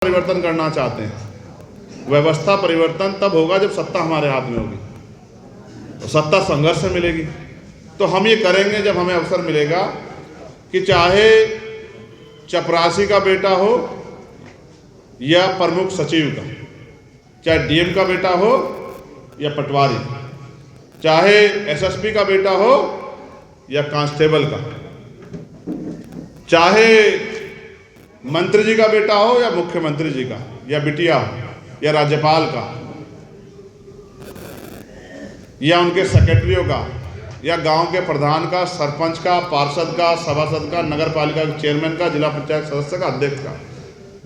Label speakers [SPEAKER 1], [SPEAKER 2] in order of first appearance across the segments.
[SPEAKER 1] परिवर्तन करना चाहते हैं। व्यवस्था परिवर्तन तब होगा जब सत्ता हमारे हाथ में होगी, तो सत्ता संघर्ष से मिलेगी। तो हम ये करेंगे जब हमें अवसर मिलेगा कि चाहे चपरासी का बेटा हो या प्रमुख सचिव का, चाहे डीएम का बेटा हो या पटवारी, चाहे एसएसपी का बेटा हो या कांस्टेबल का, चाहे मंत्री जी का बेटा हो या मुख्यमंत्री जी का या बिटिया या राज्यपाल का या उनके सेक्रेटरियों का या गांव के प्रधान का, सरपंच का, पार्षद का, सभासद का, नगर पालिका के चेयरमैन का, जिला पंचायत सदस्य का, अध्यक्ष का,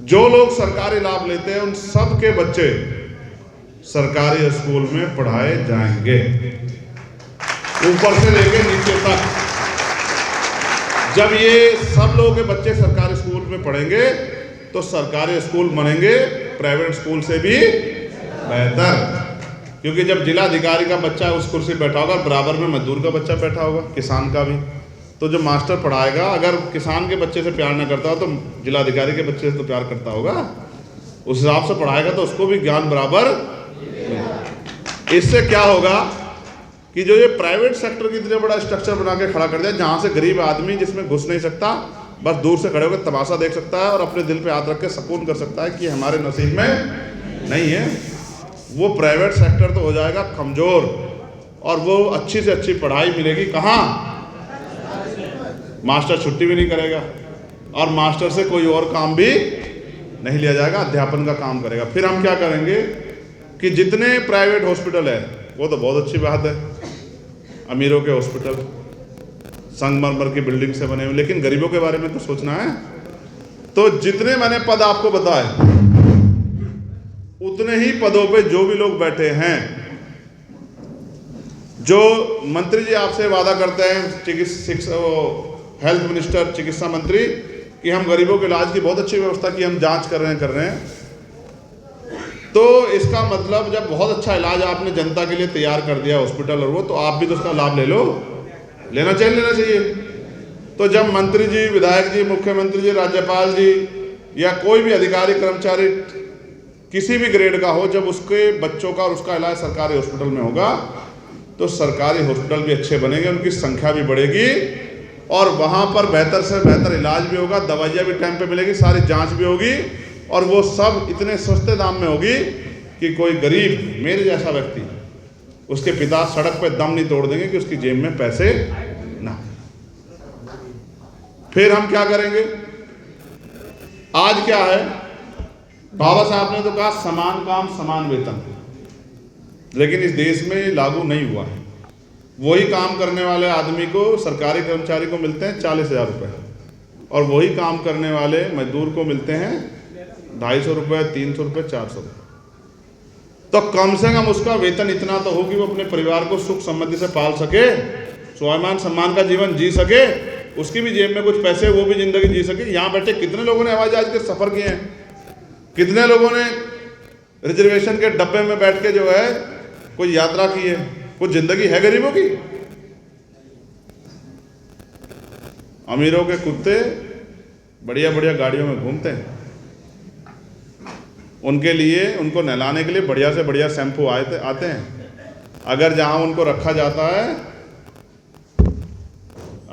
[SPEAKER 1] जो लोग सरकारी लाभ लेते हैं उन सब के बच्चे सरकारी स्कूल में पढ़ाए जाएंगे, ऊपर से लेकर नीचे तक। जब ये सब लोगों के बच्चे सरकारी स्कूल में पढ़ेंगे तो सरकारी स्कूल बनेंगे प्राइवेट स्कूल से भी बेहतर। क्योंकि जब जिलाधिकारी का बच्चा उस कुर्सी पर बैठा होगा, बराबर में मजदूर का बच्चा बैठा होगा, किसान का भी, तो जो मास्टर पढ़ाएगा अगर किसान के बच्चे से प्यार न करता हो तो जिलाधिकारी के बच्चे से तो प्यार करता होगा, उस हिसाब से पढ़ाएगा तो उसको भी ज्ञान बराबर। इससे क्या होगा कि जो ये प्राइवेट सेक्टर की इतने बड़ा स्ट्रक्चर बना के खड़ा कर दिया, जहाँ से गरीब आदमी जिसमें घुस नहीं सकता, बस दूर से खड़े होकर तमाशा देख सकता है और अपने दिल पे हाथ रख के सुकून कर सकता है कि हमारे नसीब में नहीं है, वो प्राइवेट सेक्टर तो हो जाएगा कमज़ोर और वो अच्छी से अच्छी पढ़ाई मिलेगी कहाँ? मास्टर छुट्टी भी नहीं करेगा और मास्टर से कोई और काम भी नहीं लिया जाएगा, अध्यापन का काम करेगा। फिर हम क्या करेंगे कि जितने प्राइवेट हॉस्पिटल है वो तो बहुत अच्छी बात है, अमीरों के हॉस्पिटल संगमरमर की बिल्डिंग से बने हुए, लेकिन गरीबों के बारे में तो सोचना है। तो जितने मैंने पद आपको बताए उतने ही पदों पे जो भी लोग बैठे हैं, जो मंत्री जी आपसे वादा करते हैं, हेल्थ मिनिस्टर, चिकित्सा मंत्री, कि हम गरीबों के इलाज की बहुत अच्छी व्यवस्था की, हम जांच कर रहे हैं, तो इसका मतलब जब बहुत अच्छा इलाज आपने जनता के लिए तैयार कर दिया हॉस्पिटल और वो, तो आप भी तो उसका लाभ ले लो, लेना चाहिए। तो जब मंत्री जी, विधायक जी, मुख्यमंत्री जी, राज्यपाल जी या कोई भी अधिकारी कर्मचारी किसी भी ग्रेड का हो, जब उसके बच्चों का और उसका इलाज सरकारी हॉस्पिटल में होगा तो सरकारी हॉस्पिटल भी अच्छे बनेंगे, उनकी संख्या भी बढ़ेगी और वहाँ पर बेहतर से बेहतर इलाज भी होगा, दवाइयाँ भी टाइम पे मिलेगी, सारी जांच भी होगी और वो सब इतने सस्ते दाम में होगी कि कोई गरीब मेरे जैसा व्यक्ति, उसके पिता सड़क पे दम नहीं तोड़ देंगे कि उसकी जेब में पैसे ना। फिर हम क्या करेंगे? आज क्या है, बाबा साहब ने तो कहा समान काम समान वेतन, लेकिन इस देश में लागू नहीं हुआ है। वही काम करने वाले आदमी को, सरकारी कर्मचारी को मिलते हैं 40,000 रुपये और वही काम करने वाले मजदूर को मिलते हैं 250 रुपये, 300 रुपये, 400 रुपये। तो कम से कम उसका वेतन इतना तो हो कि वो अपने परिवार को सुख समृद्धि से पाल सके, स्वाभिमान सम्मान का जीवन जी सके, उसकी भी जेब में कुछ पैसे, वो भी जिंदगी जी सके। यहाँ बैठे कितने लोगों ने हवाई जहाज के सफ़र किए हैं, कितने लोगों ने रिजर्वेशन के डब्बे में बैठ के जो है कोई यात्रा की है, कुछ जिंदगी है गरीबों की। अमीरों के कुत्ते बढ़िया बढ़िया गाड़ियों में घूमते हैं, उनके लिए, उनको नहलाने के लिए बढ़िया से बढ़िया शैम्पू आते हैं। अगर जहां उनको रखा जाता है,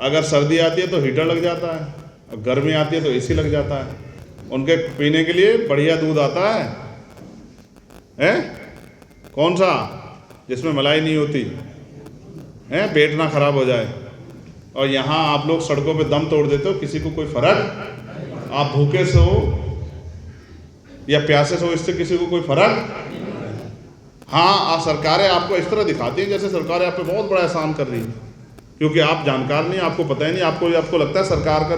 [SPEAKER 1] अगर सर्दी आती है तो हीटर लग जाता है, और गर्मी आती है तो एसी लग जाता है। उनके पीने के लिए बढ़िया दूध आता है कौन सा, जिसमें मलाई नहीं होती है, पेट ना खराब हो जाए। और यहाँ आप लोग सड़कों पे दम तोड़ देते हो, किसी को कोई फर्क? आप भूखे से हो या प्यासे से हो, इससे किसी को कोई फर्क? हाँ, सरकारें आपको इस तरह दिखाती हैं जैसे सरकारें आप पे बहुत बड़ा एहसान कर रही है, क्योंकि आप जानकार नहीं, आपको पता ही नहीं। आपको लगता है सरकार का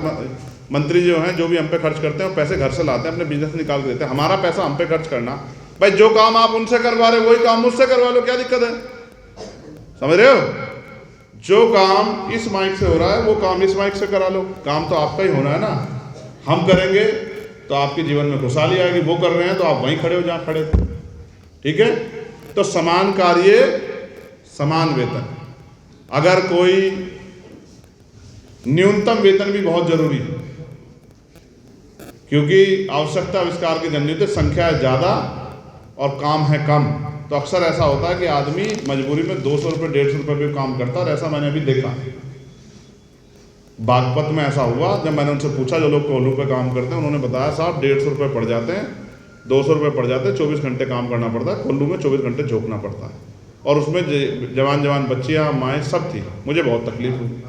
[SPEAKER 1] मंत्री जो हैं, जो भी हम पे खर्च करते हैं, वो पैसे घर से लाते हैं, अपने बिजनेस निकाल के देते हैं। हमारा पैसा हम पे खर्च करना, भाई जो काम आप उनसे करवा रहे हो वही काम मुझसे करवा लो, क्या दिक्कत है? समझ रहे हो? जो काम इस माइक से हो रहा है वो काम इस माइक से करा लो, काम तो आपका ही होना है ना। हम करेंगे तो आपके जीवन में खुशहाली आएगी, वो कर रहे हैं तो आप वहीं खड़े हो जहाँ खड़े थे। ठीक है? तो समान कार्य समान वेतन। अगर कोई न्यूनतम वेतन भी बहुत जरूरी है, क्योंकि आवश्यकता आविष्कार की जननी होती है, संख्या है ज़्यादा और काम है कम। तो अक्सर ऐसा होता है कि आदमी मजबूरी में 200 रुपये 150 रुपये भी काम करता है, और ऐसा मैंने अभी देखा। बागपत में ऐसा हुआ, जब मैंने उनसे पूछा जो लोग कोल्हू पे काम करते हैं, उन्होंने बताया साहब 150 रुपये पड़ जाते हैं, 200 रुपये पड़ जाते हैं, 24 घंटे काम करना पड़ता है, कोल्हू में 24 घंटे झोंकना पड़ता है। और उसमें जवान जवान बच्चियाँ माएँ सब थी। मुझे बहुत तकलीफ हुई।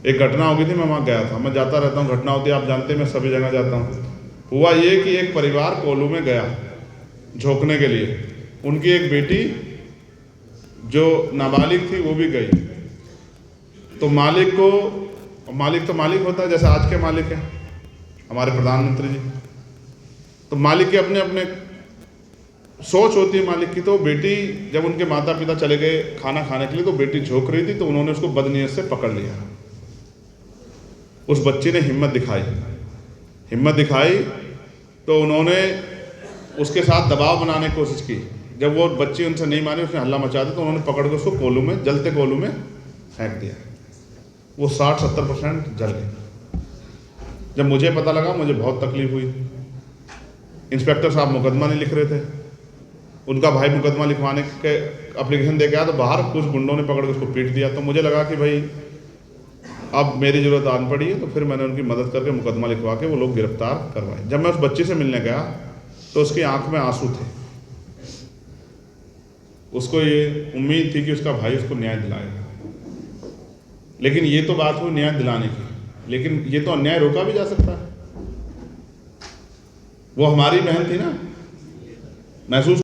[SPEAKER 1] एक घटना हो गई थी, मैं वहाँ गया था, मैं जाता रहता हूँ, घटना होती है आप जानते हैं, मैं सभी जगह जाता हूँ। हुआ ये कि एक परिवार कोल्हू में गया झोंकने के लिए, उनकी एक बेटी जो नाबालिग थी वो भी गई। तो मालिक तो मालिक होता है, जैसे आज के मालिक हैं हमारे प्रधानमंत्री जी, तो मालिक के अपने अपने सोच होती है मालिक की। तो बेटी जब उनके माता पिता चले गए खाना खाने के लिए, तो बेटी झोंक रही थी, तो उन्होंने उसको बदनीयत से पकड़ लिया। उस बच्ची ने हिम्मत दिखाई तो उन्होंने उसके साथ दबाव बनाने की कोशिश की। जब वो बच्ची उनसे नहीं मानी, उसने हल्ला मचा दिया, तो उन्होंने पकड़ के उसको कोल्हू में, जलते कोल्हू में फेंक दिया। वो 60-70% जल गए। जब मुझे पता लगा, मुझे बहुत तकलीफ हुई। इंस्पेक्टर साहब मुकदमा नहीं लिख रहे थे, उनका भाई मुकदमा लिखवाने के एप्लीकेशन दे के आया, तो बाहर कुछ गुंडों ने पकड़ के उसको पीट दिया। तो मुझे लगा कि भाई अब मेरी ज़रूरत आन पड़ी है, तो फिर मैंने उनकी मदद करके मुकदमा लिखवा के वो लोग गिरफ्तार करवाए। जब मैं उस बच्ची से मिलने गया तो उसकी आंख में आंसू थे। उसको ये उम्मीद थी कि उसका भाई उसको न्याय दिलाएगा। लेकिन ये तो बात हुई न्याय दिलाने की, लेकिन ये तो अन्याय रोका भी जा सकता है। वो हमारी बहन थी ना, महसूस